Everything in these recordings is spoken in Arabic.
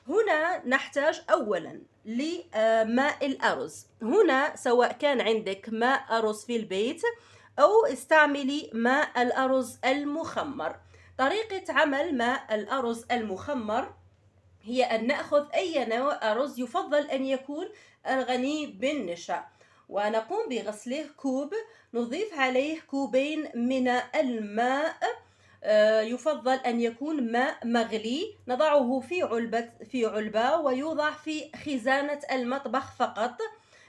هنا نحتاج أولا لماء الأرز. هنا سواء كان عندك ماء أرز في البيت أو استعملي ماء الأرز المخمر. طريقة عمل ماء الأرز المخمر هي أن نأخذ أي نوع أرز، يفضل أن يكون الغني بالنشا، ونقوم بغسله كوب، نضيف عليه كوبين من الماء، يفضل أن يكون ماء مغلي، نضعه في علبة ويوضع في خزانة المطبخ فقط،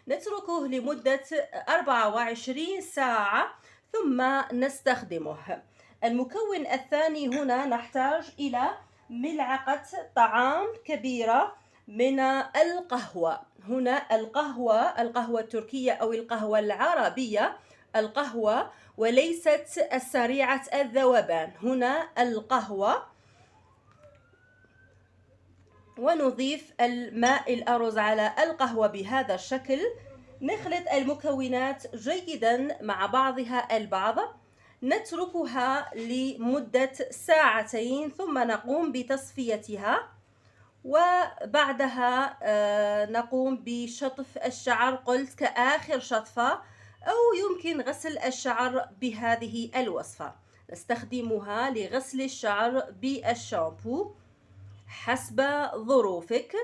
نتركه لمدة 24 ساعة ثم نستخدمه. المكون الثاني هنا نحتاج إلى ملعقة طعام كبيرة من القهوة. هنا القهوة التركية أو القهوة العربية، القهوة وليست السريعة الذوبان، هنا القهوة. ونضيف الماء الأرز على القهوة بهذا الشكل، نخلط المكونات جيدا مع بعضها البعض، نتركها لمدة ساعتين ثم نقوم بتصفيتها، وبعدها نقوم بشطف الشعر، قلت كآخر شطفة، أو يمكن غسل الشعر بهذه الوصفة. نستخدمها لغسل الشعر بالشامبو حسب ظروفك،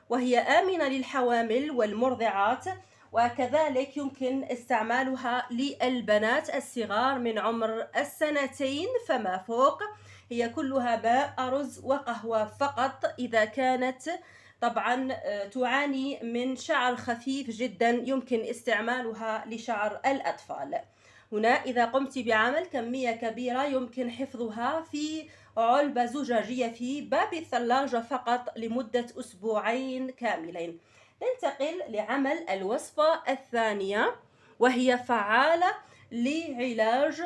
وهي آمنة للحوامل والمرضعات، وكذلك يمكن استعمالها للبنات الصغار من عمر 2 فما فوق. هي كلها ماء أرز وقهوة فقط. إذا كانت طبعا تعاني من شعر خفيف جدا يمكن استعمالها لشعر الأطفال. هنا إذا قمت بعمل كمية كبيرة يمكن حفظها في علبة زجاجية في باب الثلاجة فقط لمدة 2 أسبوع كاملين. ننتقل لعمل الوصفة الثانية، وهي فعالة لعلاج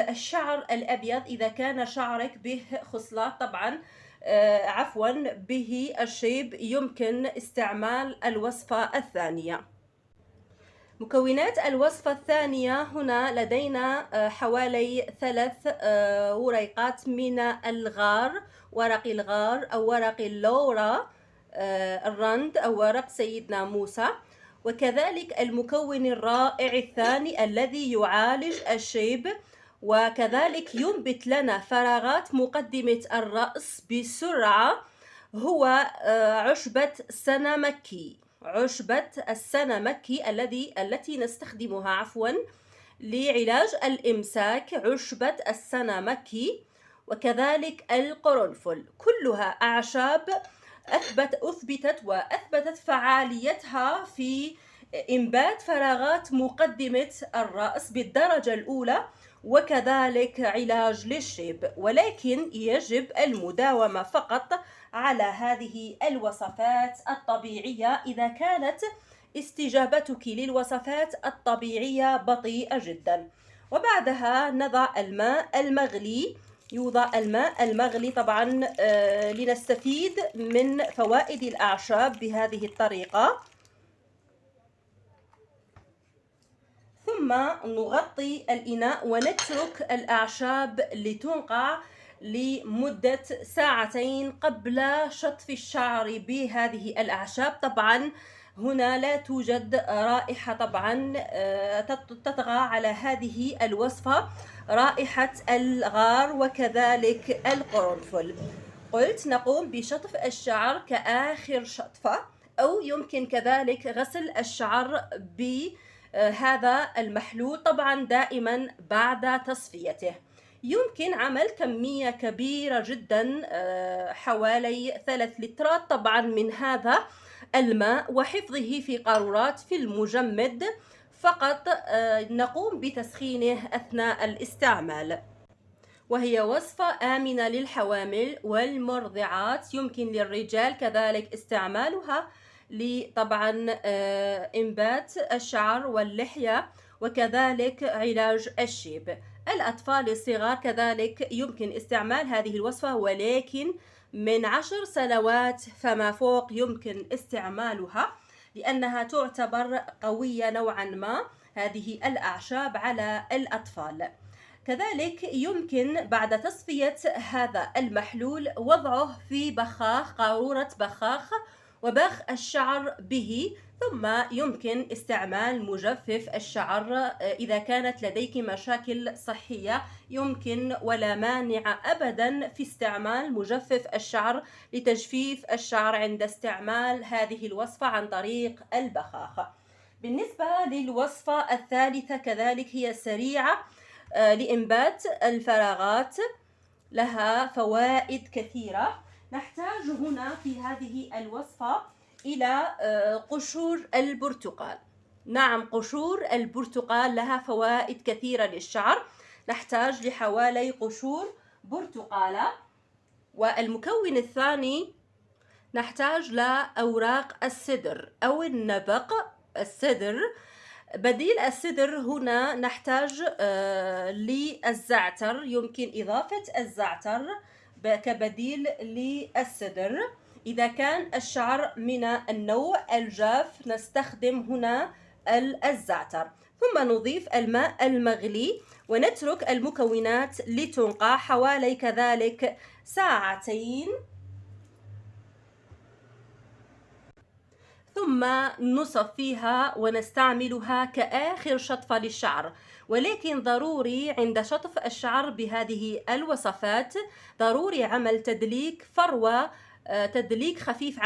الشعر الأبيض إذا كان شعرك به خصلات، طبعا به الشيب، يمكن استعمال الوصفة الثانية. مكونات الوصفة الثانية: هنا لدينا حوالي 3 وريقات من الغار، ورق الغار أو ورق اللورا، الرند أو ورق سيدنا موسى، وكذلك المكون الرائع الثاني الذي يعالج الشيب وكذلك ينبت لنا فراغات مقدمة الرأس بسرعة، هو عشبة السنمكي التي نستخدمها لعلاج الإمساك، عشبة السنمكي، وكذلك القرنفل، كلها أعشاب أثبتت فعاليتها في إنبات فراغات مقدمة الرأس بالدرجة الأولى، وكذلك علاج للشيب، ولكن يجب المداومة فقط على هذه الوصفات الطبيعية إذا كانت استجابتك للوصفات الطبيعية بطيئة جدا. وبعدها نضع يوضع الماء المغلي طبعا لنستفيد من فوائد الأعشاب بهذه الطريقة، ثم نغطي الإناء ونترك الأعشاب لتنقع لمدة 2 ساعة قبل شطف الشعر بهذه الأعشاب. طبعا هنا لا توجد رائحة طبعا تطغى على هذه الوصفة، رائحة الغار وكذلك القرنفل. قلت نقوم بشطف الشعر كآخر شطفة، أو يمكن كذلك غسل الشعر بهذا المحلول، طبعا دائما بعد تصفيته. يمكن عمل كمية كبيرة جدا حوالي 3 لترات طبعا من هذا الماء، وحفظه في قارورات في المجمد فقط، نقوم بتسخينه أثناء الاستعمال. وهي وصفة آمنة للحوامل والمرضعات، يمكن للرجال كذلك استعمالها طبعا إنبات الشعر واللحية وكذلك علاج الشيب. الأطفال الصغار كذلك يمكن استعمال هذه الوصفة، ولكن من 10 سنوات فما فوق يمكن استعمالها، لأنها تعتبر قوية نوعا ما هذه الأعشاب على الأطفال. كذلك يمكن بعد تصفية هذا المحلول وضعه في بخاخ، قارورة بخاخ، وبخ الشعر به. ثم يمكن استعمال مجفف الشعر إذا كانت لديك مشاكل صحية. يمكن ولا مانع أبدا في استعمال مجفف الشعر لتجفيف الشعر عند استعمال هذه الوصفة عن طريق البخاخ. بالنسبة للوصفة الثالثة كذلك هي سريعة لإنبات الفراغات، لها فوائد كثيرة. نحتاج هنا في هذه الوصفة إلى قشور البرتقال. نعم، قشور البرتقال لها فوائد كثيرة للشعر. نحتاج لحوالي قشور برتقالة. والمكون الثاني نحتاج لأوراق السدر أو النبق السدر. بديل السدر هنا نحتاج للزعتر، يمكن إضافة الزعتر كبديل للسدر. إذا كان الشعر من النوع الجاف نستخدم هنا الزعتر. ثم نضيف الماء المغلي ونترك المكونات لتنقع حوالي كذلك ساعتين، ثم نصفيها ونستعملها كآخر شطفة للشعر. ولكن ضروري عند شطف الشعر بهذه الوصفات ضروري عمل تدليك فروة، تدليك خفيف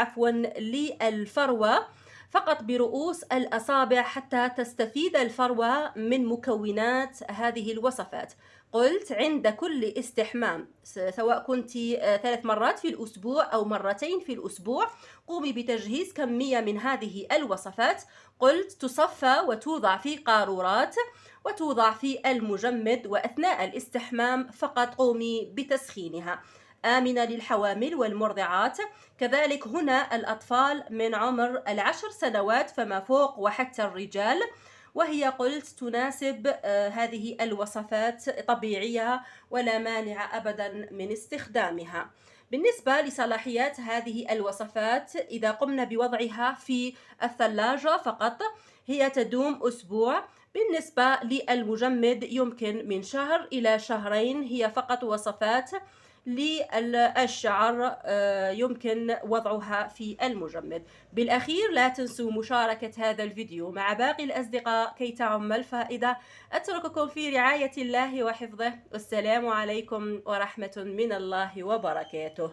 للفروة فقط برؤوس الأصابع حتى تستفيد الفروة من مكونات هذه الوصفات. قلت عند كل استحمام، سواء كنت 3 مرات في الأسبوع أو مرتين في الأسبوع، قومي بتجهيز كمية من هذه الوصفات. قلت تصفى وتوضع في قارورات وتوضع في المجمد، وأثناء الاستحمام فقط قومي بتسخينها. آمنة للحوامل والمرضعات، كذلك هنا الأطفال من عمر 10 سنوات فما فوق وحتى الرجال. وهي قلت تناسب هذه الوصفات طبيعية ولا مانع أبدا من استخدامها. بالنسبة لصلاحيات هذه الوصفات، إذا قمنا بوضعها في الثلاجة فقط هي تدوم أسبوع. بالنسبة للمجمد يمكن من شهر إلى شهرين. هي فقط وصفات للشعر يمكن وضعها في المجمد. بالأخير لا تنسوا مشاركة هذا الفيديو مع باقي الأصدقاء كي تعم الفائدة. أترككم في رعاية الله وحفظه، والسلام عليكم ورحمة من الله وبركاته.